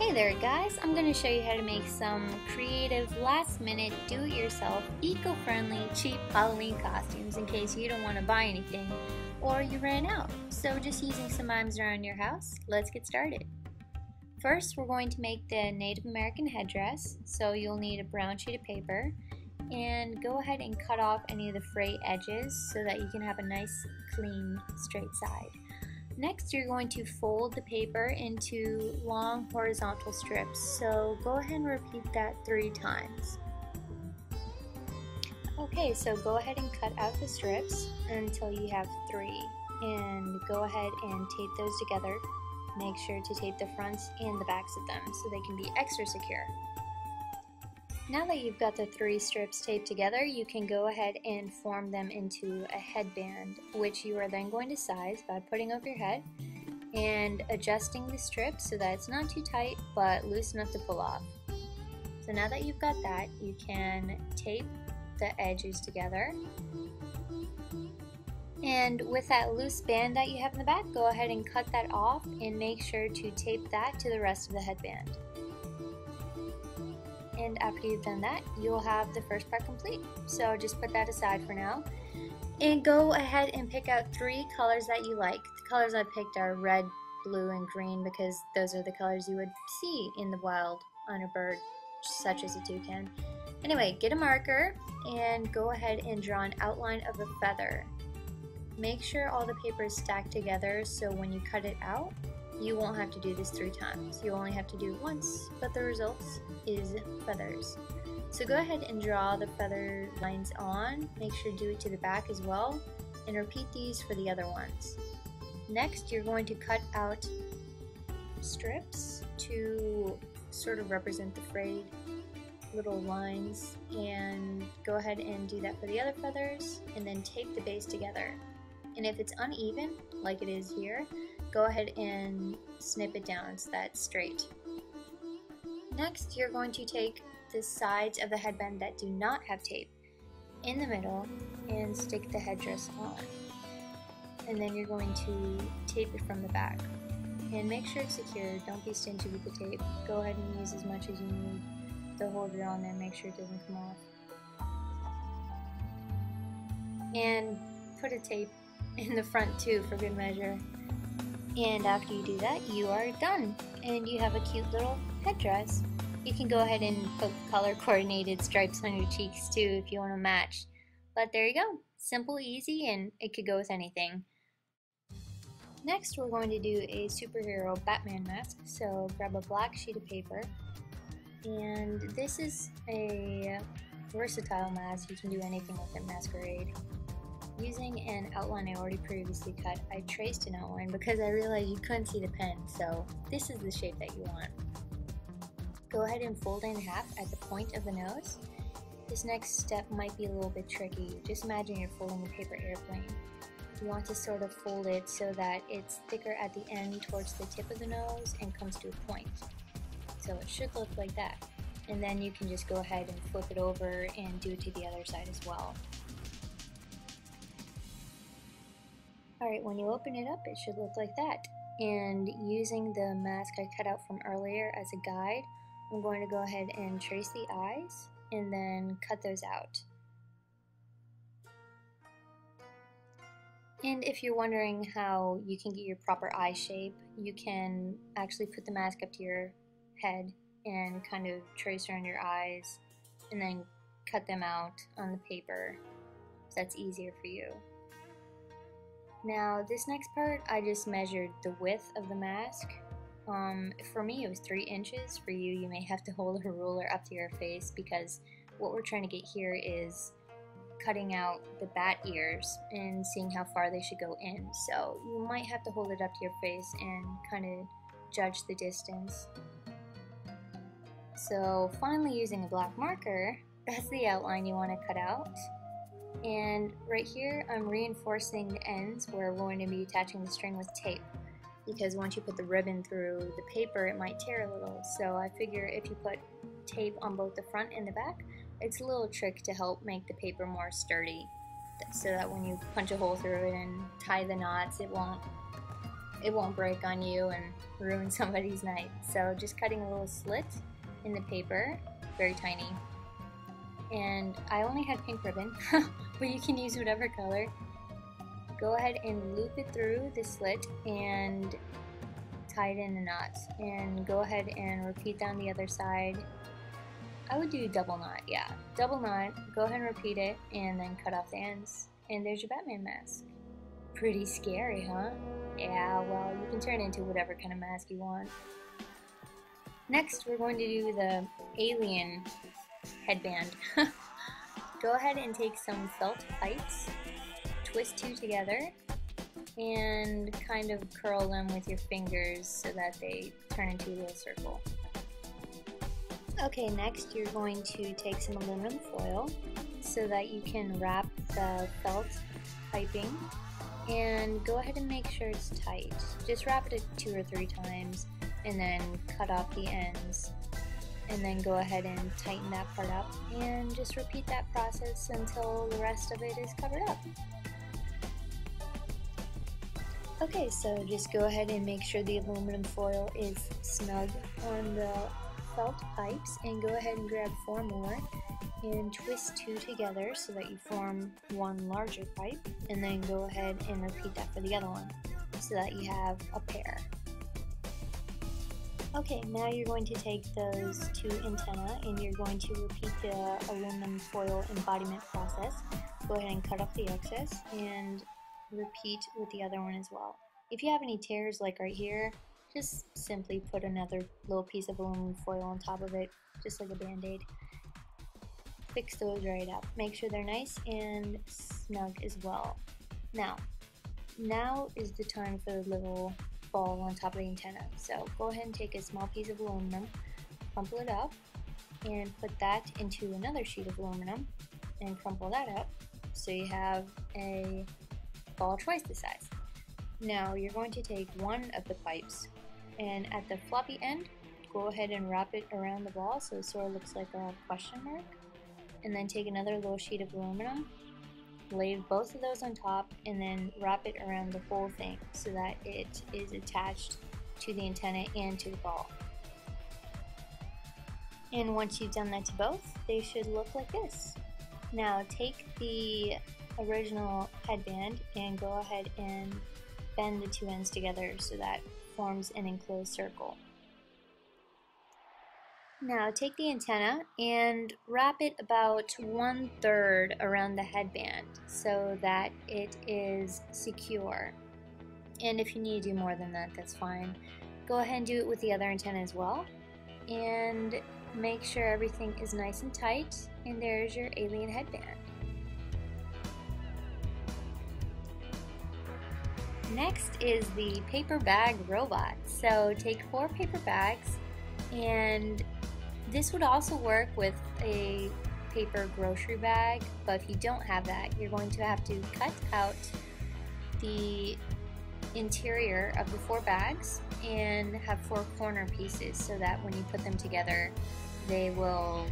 Hey there guys, I'm going to show you how to make some creative last-minute do-it-yourself eco-friendly cheap Halloween costumes in case you don't want to buy anything or you ran out. So just using some items around your house, let's get started. First we're going to make the Native American headdress, so you'll need a brown sheet of paper and go ahead and cut off any of the frayed edges so that you can have a nice clean straight side. Next, you're going to fold the paper into long horizontal strips, so go ahead and repeat that 3 times. Okay, so go ahead and cut out the strips until you have 3, and go ahead and tape those together. Make sure to tape the fronts and the backs of them so they can be extra secure. Now that you've got the 3 strips taped together, you can go ahead and form them into a headband, which you are then going to size by putting over your head and adjusting the strip so that it's not too tight but loose enough to pull off. So now that you've got that, you can tape the edges together. And with that loose band that you have in the back, go ahead and cut that off and make sure to tape that to the rest of the headband. And after you've done that, you'll have the first part complete. So just put that aside for now. And go ahead and pick out 3 colors that you like. The colors I picked are red, blue, and green because those are the colors you would see in the wild on a bird such as a toucan. Anyway, get a marker and go ahead and draw an outline of a feather. Make sure all the paper is stacked together so when you cut it out, you won't have to do this 3 times. You only have to do it once, but the results is feathers. So go ahead and draw the feather lines on. Make sure to do it to the back as well, and repeat these for the other ones. Next, you're going to cut out strips to sort of represent the frayed little lines, and go ahead and do that for the other feathers, and then tape the base together. And if it's uneven, like it is here, go ahead and snip it down so that's straight. Next, you're going to take the sides of the headband that do not have tape in the middle and stick the headdress on. And then you're going to tape it from the back. And make sure it's secure, don't be stingy with the tape. Go ahead and use as much as you need to hold it on there, make sure it doesn't come off. And put a tape in the front too for good measure. And after you do that, you are done and you have a cute little headdress. You can go ahead and put color coordinated stripes on your cheeks too if you want to match. But there you go, simple, easy, and it could go with anything. Next we're going to do a superhero Batman mask, so grab a black sheet of paper, and this is a versatile mask. You can do anything with it, masquerade. Using an outline I already previously cut, I traced an outline because I realized you couldn't see the pen, so this is the shape that you want. Go ahead and fold it in half at the point of the nose. This next step might be a little bit tricky. Just imagine you're folding a paper airplane. You want to sort of fold it so that it's thicker at the end towards the tip of the nose and comes to a point. So it should look like that. And then you can just go ahead and flip it over and do it to the other side as well. Alright, when you open it up, it should look like that. And using the mask I cut out from earlier as a guide, I'm going to go ahead and trace the eyes and then cut those out. And if you're wondering how you can get your proper eye shape, you can actually put the mask up to your head and kind of trace around your eyes and then cut them out on the paper so that's easier for you. Now this next part, I just measured the width of the mask. For me it was 3 inches. For you, you may have to hold a ruler up to your face because what we're trying to get here is cutting out the bat ears and seeing how far they should go in. So you might have to hold it up to your face and kind of judge the distance. So finally, using a black marker, that's the outline you want to cut out. And right here I'm reinforcing the ends where we're going to be attaching the string with tape, because once you put the ribbon through the paper it might tear a little. So I figure if you put tape on both the front and the back, it's a little trick to help make the paper more sturdy so that when you punch a hole through it and tie the knots it won't it won't break on you and ruin somebody's night. So just cutting a little slit in the paper, very tiny. And I only had pink ribbon, but you can use whatever color. Go ahead and loop it through the slit and tie it in a knot. And go ahead and repeat down the other side. I would do double knot, yeah. Double knot, go ahead and repeat it, and then cut off the ends. And there's your Batman mask. Pretty scary, huh? Yeah, well, you can turn it into whatever kind of mask you want. Next, we're going to do the alien headband. Go ahead and take some felt pipes, twist two together, and kind of curl them with your fingers so that they turn into a little circle. Okay, next you're going to take some aluminum foil so that you can wrap the felt piping, and go ahead and make sure it's tight. Just wrap it 2 or 3 times and then cut off the ends, and then go ahead and tighten that part up, and just repeat that process until the rest of it is covered up. Okay, so just go ahead and make sure the aluminum foil is snug on the felt pipes, and go ahead and grab 4 more and twist 2 together so that you form one larger pipe, and then go ahead and repeat that for the other one so that you have a pair. Okay, now you're going to take those 2 antennae and you're going to repeat the aluminum foil embodiment process. Go ahead and cut off the excess and repeat with the other one as well. If you have any tears like right here, just simply put another little piece of aluminum foil on top of it, just like a band-aid. Fix those right up. Make sure they're nice and snug as well. Now is the time for the little ball on top of the antenna. So go ahead and take a small piece of aluminum, crumple it up, and put that into another sheet of aluminum and crumple that up so you have a ball twice the size. Now you're going to take one of the pipes, and at the floppy end, go ahead and wrap it around the ball so it sort of looks like a question mark, and then take another little sheet of aluminum, lay both of those on top, and then wrap it around the whole thing so that it is attached to the antenna and to the ball. And once you've done that to both, they should look like this. Now take the original headband and go ahead and bend the 2 ends together so that forms an enclosed circle. Now take the antenna and wrap it about 1/3 around the headband so that it is secure. And if you need to do more than that, that's fine. Go ahead and do it with the other antenna as well. And make sure everything is nice and tight, and there's your alien headband. Next is the paper bag robot. So take 4 paper bags, and this would also work with a paper grocery bag, but if you don't have that, you're going to have to cut out the interior of the 4 bags and have 4 corner pieces so that when you put them together, they will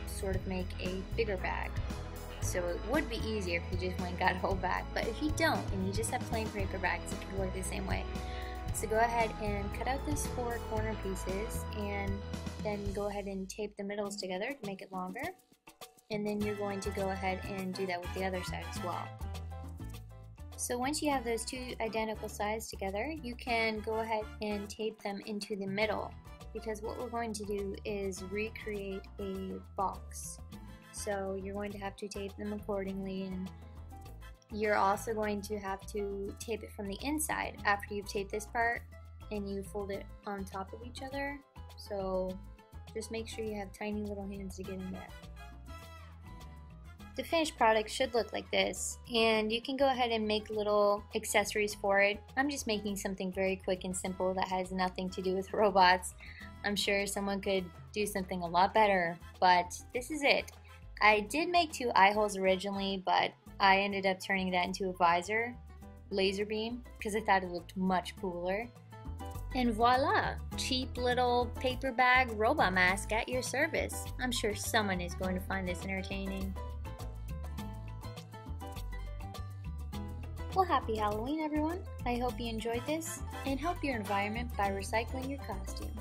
sort of make a bigger bag. So it would be easier if you just went and got a whole bag, but if you don't and you just have plain paper bags, it could work the same way. So go ahead and cut out those 4 corner pieces, and then go ahead and tape the middles together to make it longer, and then you're going to go ahead and do that with the other side as well. So once you have those 2 identical sides together, you can go ahead and tape them into the middle, because what we're going to do is recreate a box. So you're going to have to tape them accordingly, and you're also going to have to tape it from the inside after you've taped this part, and you fold it on top of each other. So just make sure you have tiny little hands to get in there. The finished product should look like this, and you can go ahead and make little accessories for it. I'm just making something very quick and simple that has nothing to do with robots. I'm sure someone could do something a lot better, but this is it. I did make 2 eye holes originally, but I ended up turning that into a visor, laser beam, because I thought it looked much cooler. And voila! Cheap little paper bag robot mask at your service. I'm sure someone is going to find this entertaining. Well, happy Halloween, everyone. I hope you enjoyed this and help your environment by recycling your costume.